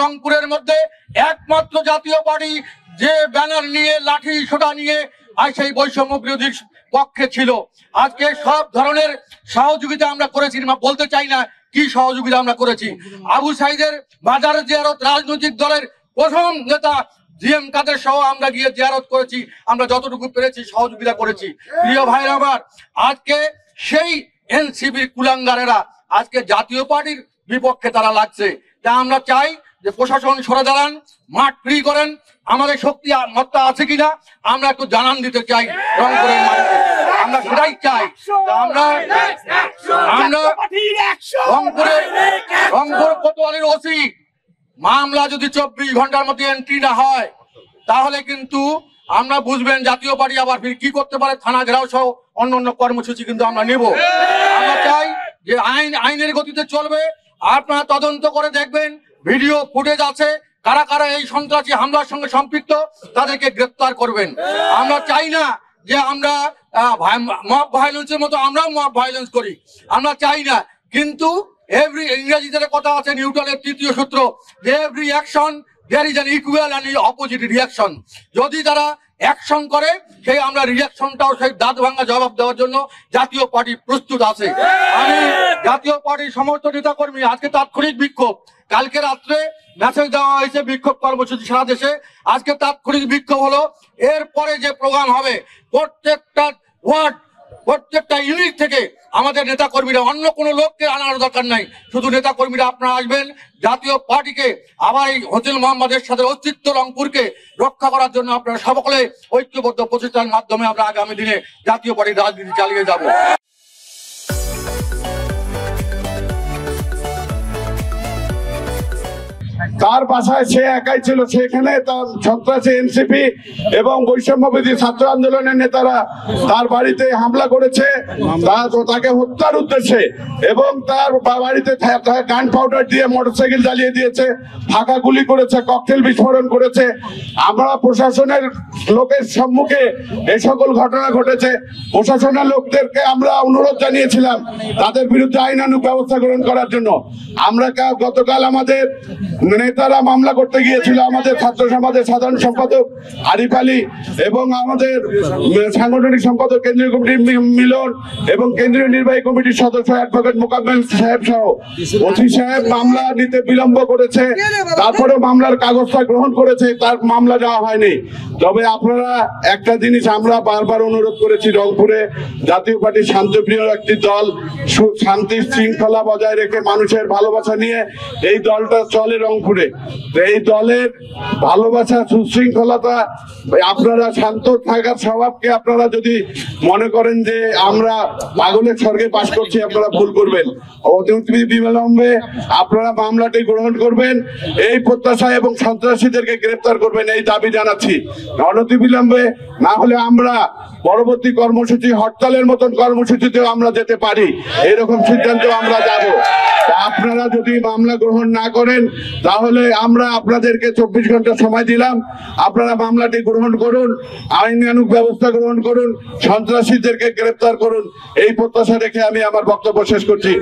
রংপুরের মধ্যে একমাত্র জাতীয় পার্টি যে ব্যানার নিয়ে লাঠি সোটা নিয়ে আর সেই বৈষম্য বিরোধীর পক্ষে ছিল। আজকে সব ধরনের সহযোগিতা আমরা করেছি, বলতে চাই না কি সহযোগিতা আমরা করেছি। আবু সাইদের বাজার জিয়ারত রাজনৈতিক দলের প্রথম নেতা জিএম কাদের সহ আমরা গিয়ে জিয়ারত করেছি, আমরা যতটুকু পেরেছি সহযোগিতা করেছি। প্রিয় ভাইরা আমার, আজকে সেই এনসিবির কুলাঙ্গারেরা আজকে জাতীয় পার্টির বিপক্ষে তারা লাগছে। তা আমরা চাই যে প্রশাসন সরে দাঁড়ান, মাঠ ফ্রি করেন। আমাদের শক্তি মত্তা আছে কিনা আমরা একটু জানান দিতে চাই রংপুরের মাঠে, আমরা সেটাই চাই। আমরা রংপুর কোতোয়ালির ওসি মামলা যদি 24 ঘন্টার মধ্যে এন্ট্রি না হয় তাহলে কিন্তু আমরা বুঝবেন জাতীয় পার্টি আবার কি করতে পারে। থানা ঘেরাও সহ অন্য কর্মসূচি কিন্তু আমরা নেব। আমরা চাই যে আইনের গতিতে চলবে। আপনারা তদন্ত করে দেখবেন, ভিডিও ফুটেজ আছে, কারা কারা এই সন্ত্রাসী হামলার সঙ্গে সম্পৃক্ত তাদেরকে গ্রেফতার করবেন। আমরা চাই না যে আমরা মব ভায়োলেন্সের মতো আমরাও মব ভায়োলেন্স করি, আমরা চাই না। কিন্তু ইংরেজিতে কথা আছে নিউটনের ৩য় সূত্র, যে every action there is an equal and opposite reaction. যদি তারা অ্যাকশন করে সেই আমরা রিয়াকশনটাও সেই দাঁত ভাঙা জবাব দেওয়ার জন্য জাতীয় পার্টি প্রস্তুত আছে। আমি জাতীয় পার্টির সমস্ত নেতা কর্মী আজকে তাৎক্ষণিক বিক্ষোভ, কালকে রাত্রে মেসেজ দেওয়া হয়েছে বিক্ষোভ কর্মসূচি সারা দেশে, আজকে তাৎক্ষণিক বিক্ষোভ হলো। এরপরে যে প্রোগ্রাম হবে প্রত্যেকটা ওয়ার্ড প্রত্যেকটা ইউনিট থেকে আমাদের নেতা কর্মীরা, অন্য কোনো লোককে আনার দরকার নাই, শুধু নেতা কর্মীরা আপনারা আসবেন। জাতীয় পার্টিকে আবার এই হোসেন মোহাম্মদের সাথে অস্তিত্ব রংপুরকে রক্ষা করার জন্য আপনারা সকলে ঐক্যবদ্ধ প্রচেষ্টার মাধ্যমে আমরা আগামী দিনে জাতীয় পার্টির রাজনীতি চালিয়ে যাব। তার বাসায় সে একাই ছিল, সেখানে তার সন্ত্রাসী এনসিপি এবং বৈষম্যবিরোধী ছাত্র আন্দোলনের নেতারা তার বাড়িতে হামলা করেছে তাকে হত্যার উদ্দেশ্যে, এবং তার বাড়িতে গান পাউডার দিয়ে মোটরসাইকেল জ্বালিয়ে দিয়েছে, ফাঁকা গুলি করেছে, ককটেল বিস্ফোরণ করেছে। আমরা প্রশাসনের লোকের সম্মুখে এই সকল ঘটনা ঘটেছে। প্রশাসনের লোকদেরকে আমরা অনুরোধ জানিয়েছিলাম তাদের বিরুদ্ধে আইনানুগ ব্যবস্থা গ্রহণ করার জন্য। আমরা গতকাল আমাদের নেতারা মামলা করতে গিয়েছিল, আমাদের ছাত্র সমাজের সাধারণ সম্পাদক আরিফ আলী এবং আমাদের সাংগঠনিক সম্পাদক কেন্দ্রীয় কমিটির মিলন এবং কেন্দ্রীয় নির্বাহী কমিটির সদস্য অ্যাডভোকেট মোকাম্মেল সাহেব সহ ওসি সাহেব মামলা নিতে বিলম্ব করেছে। তারপরে মামলার কাগজটা গ্রহণ করেছে, তার মামলা দেওয়া হয়নি। তবে আপনারা একটা জিনিস আমরা বারবার অনুরোধ করেছি, রংপুরে জাতীয় পার্টি শান্তিপ্রিয় একটি দল, শান্তি শৃঙ্খলা বজায় রেখে মানুষের ভালোবাসা নিয়ে এই দলটা চলে রংপুরে। এই দলের ভালোবাসা সুশৃঙ্খলতা, আপনারা শান্ত থাকার স্বভাবকে আপনারা যদি মনে করেন যে আমরা পাগলের স্বর্গে বাস করছি, আপনারা ভুল করবেন। অতি বিলম্বে আপনারা মামলাটি গ্রহণ করবেন, এই প্রত্যাশা এবং সন্ত্রাসীদেরকে গ্রেফতার করবেন এই দাবি জানাচ্ছি। অনতি বিলম্বে না হলে আমরা পরবর্তী কর্মসূচি হরতালের মতন কর্মসূচিতেও আমরা যেতে পারি, এরকম সিদ্ধান্ত আমরা যাব। আপনারা যদি মামলা গ্রহণ না করেন তাহলে আমরা আপনাদেরকে 24 ঘন্টা সময় দিলাম, আপনারা মামলাটি গ্রহণ করুন, আইনানুগ ব্যবস্থা গ্রহণ করুন, সন্ত্রাসীদেরকে গ্রেফতার করুন, এই প্রত্যাশা রেখে আমি আমার বক্তব্য শেষ করছি।